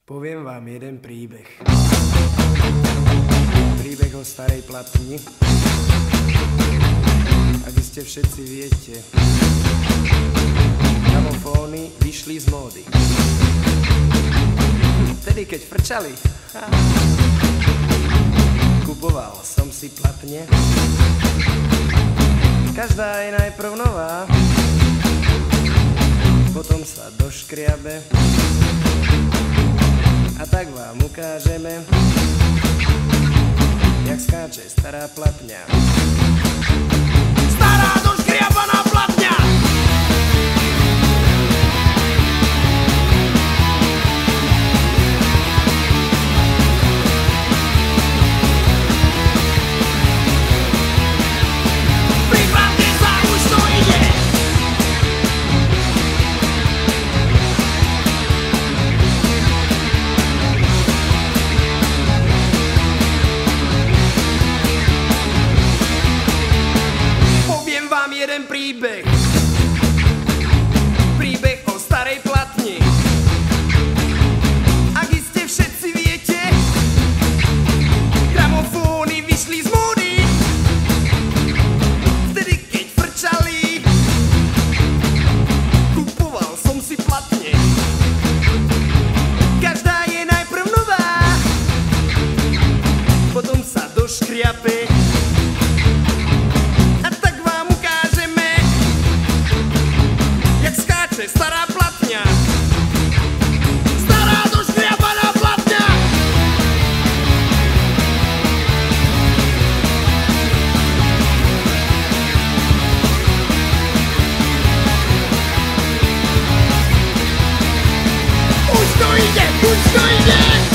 Poviem vám jeden príbeh. Príbeh o starej platni. Ak iste všetci viete, gramofóny vyšli z módy. Vtedy, keď frčali, kupoval som si platne. Každá je najprv nová, potom sa doškriabe. A tak vám ukážeme, jak skáče stará platňa. Stará doškriabaná platňa! Pri platni sa už to ide! Jeden príbeh. Príbeh o starej platni. Ak iste všetci viete, gramofóny vyšli z módy. Vtedy, keď frčali, kupoval som si platne. Každá je najprv nová, potom sa doškriape. Stará platňa. Stará doškriabaná platňa. Už to ide, už to ide.